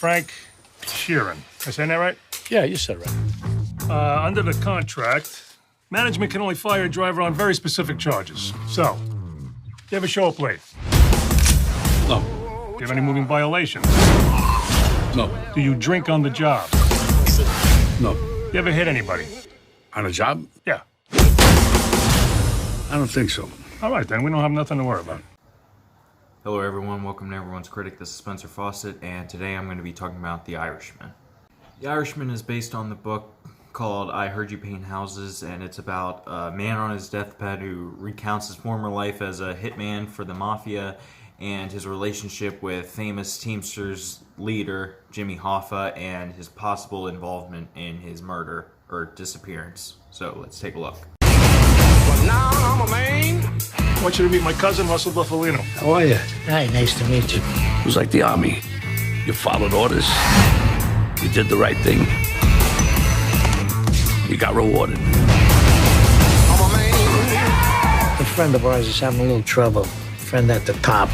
Frank Sheeran. Am I saying that right? Yeah, you said it right. Under the contract, management can only fire a driver on very specific charges. So, you ever show up late? No. Do you have any moving violations? No. Do you drink on the job? No. You ever hit anybody? On a job? Yeah. I don't think so. All right, then. We don't have nothing to worry about. Hello everyone, welcome to Everyone's Critic. This is Spencer Fawcett, and today I'm going to be talking about The Irishman. The Irishman is based on the book called I Heard You Paint Houses, and it's about a man on his deathbed who recounts his former life as a hitman for the mafia and his relationship with famous Teamsters leader Jimmy Hoffa and his possible involvement in his murder or disappearance. So let's take a look. But now I'm a man. I want you to meet my cousin, Russell Buffalino. How are you? Hi, nice to meet you. It was like the army. You followed orders. You did the right thing. You got rewarded. I'm a man. A friend of ours is having a little trouble. Friend at the top.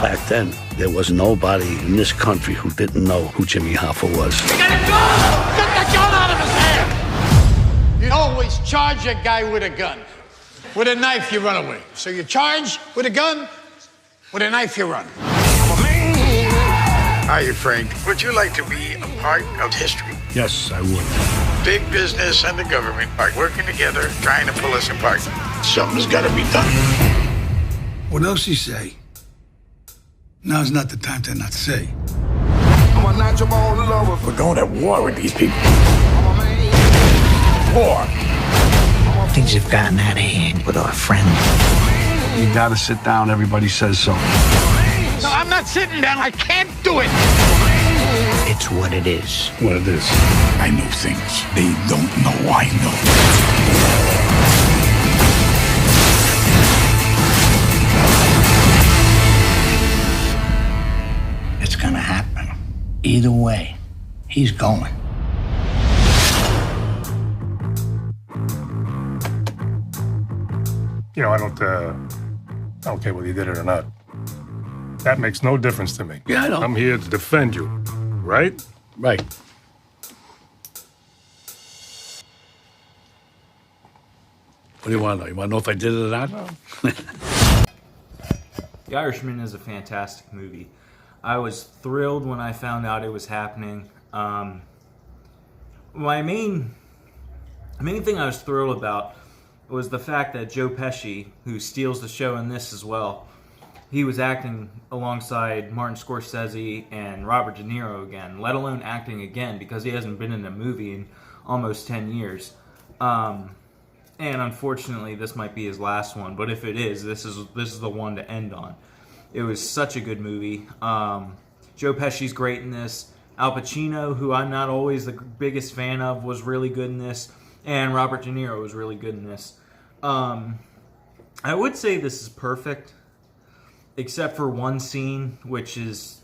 Back then, there was nobody in this country who didn't know who Jimmy Hoffa was. Get the gun out of his hand! You always charge a guy with a gun. With a knife, you run away. So you charge with a gun, with a knife, you run. I'm a man. Hiya, Frank. Would you like to be a part of history? Yes, I would. Big business and the government are working together, trying to pull us apart. Something's got to be done. What else you say? Now's not the time to not say. I'm a natural born lover. We're going to war with these people. I'm a man. War. Things have gotten out of hand with our friend. You gotta sit down, everybody says so. No, I'm not sitting down. I can't do it. It's what it is. What it is. I know things they don't know I know. It's gonna happen. Either way, he's going. You know, I don't care whether you did it or not. That makes no difference to me. Yeah, I know. I'm here to defend you, right? Right. What do you want to know? You want to know if I did it or not? The Irishman is a fantastic movie. I was thrilled when I found out it was happening. My main thing I was thrilled about was the fact that Joe Pesci, who steals the show in this as well, he was acting alongside Martin Scorsese and Robert De Niro again, let alone acting again, because he hasn't been in a movie in almost 10 years. And unfortunately, this might be his last one, but if it is, this is the one to end on. It was such a good movie. Joe Pesci's great in this. Al Pacino, who I'm not always the biggest fan of, was really good in this. And Robert De Niro was really good in this. I would say this is perfect, except for one scene, which is,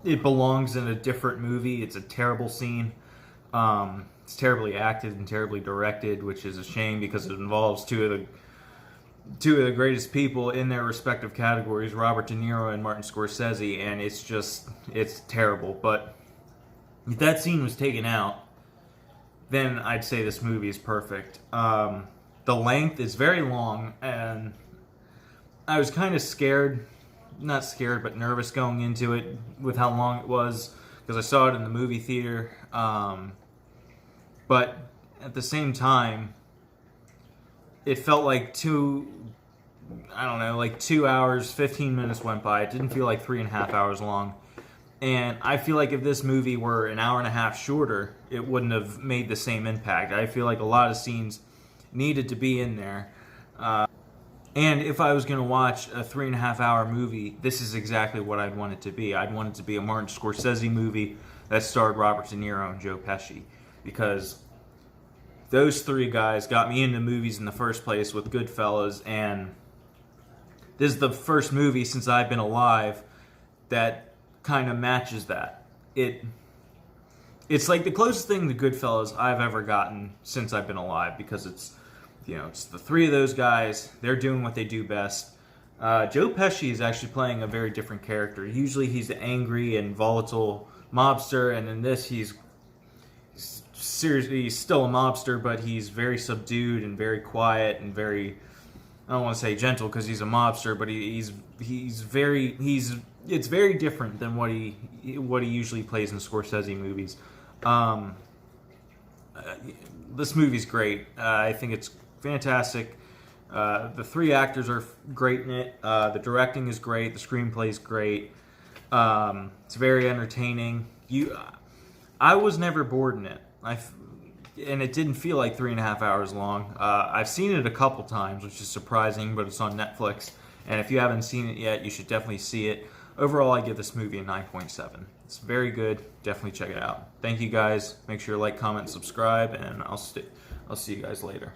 it belongs in a different movie. It's a terrible scene. It's terribly acted and terribly directed, which is a shame because it involves two of the greatest people in their respective categories, Robert De Niro and Martin Scorsese, and it's terrible. But if that scene was taken out, then I'd say this movie is perfect. The length is very long, and I was kind of scared, not scared, but nervous going into it with how long it was, because I saw it in the movie theater. But at the same time, it felt like 2 hours, 15 minutes went by. It didn't feel like 3.5 hours long. And I feel like if this movie were an hour and a half shorter, it wouldn't have made the same impact. I feel like a lot of scenes needed to be in there. And if I was going to watch a 3.5 hour movie, this is exactly what I'd want it to be. I'd want it to be a Martin Scorsese movie that starred Robert De Niro and Joe Pesci. Because those three guys got me into movies in the first place with Goodfellas, and this is the first movie since I've been alive that kind of matches that. It's like the closest thing to Goodfellas I've ever gotten since I've been alive, because it's the three of those guys. They're doing what they do best. Joe Pesci is actually playing a very different character. Usually he's the angry and volatile mobster, and in this he's seriously, he's still a mobster, but he's very subdued and very quiet and very, I don't want to say gentle because he's a mobster, but it's very different than what he usually plays in Scorsese movies. This movie's great. I think it's fantastic. The three actors are great in it. The directing is great. The screenplay is great. It's very entertaining. I was never bored in it. And it didn't feel like 3.5 hours long. I've seen it a couple times, which is surprising, but it's on Netflix. And if you haven't seen it yet, you should definitely see it. Overall, I give this movie a 9.7. It's very good. Definitely check it out. Thank you guys. Make sure to like, comment, subscribe, and I'll see you guys later.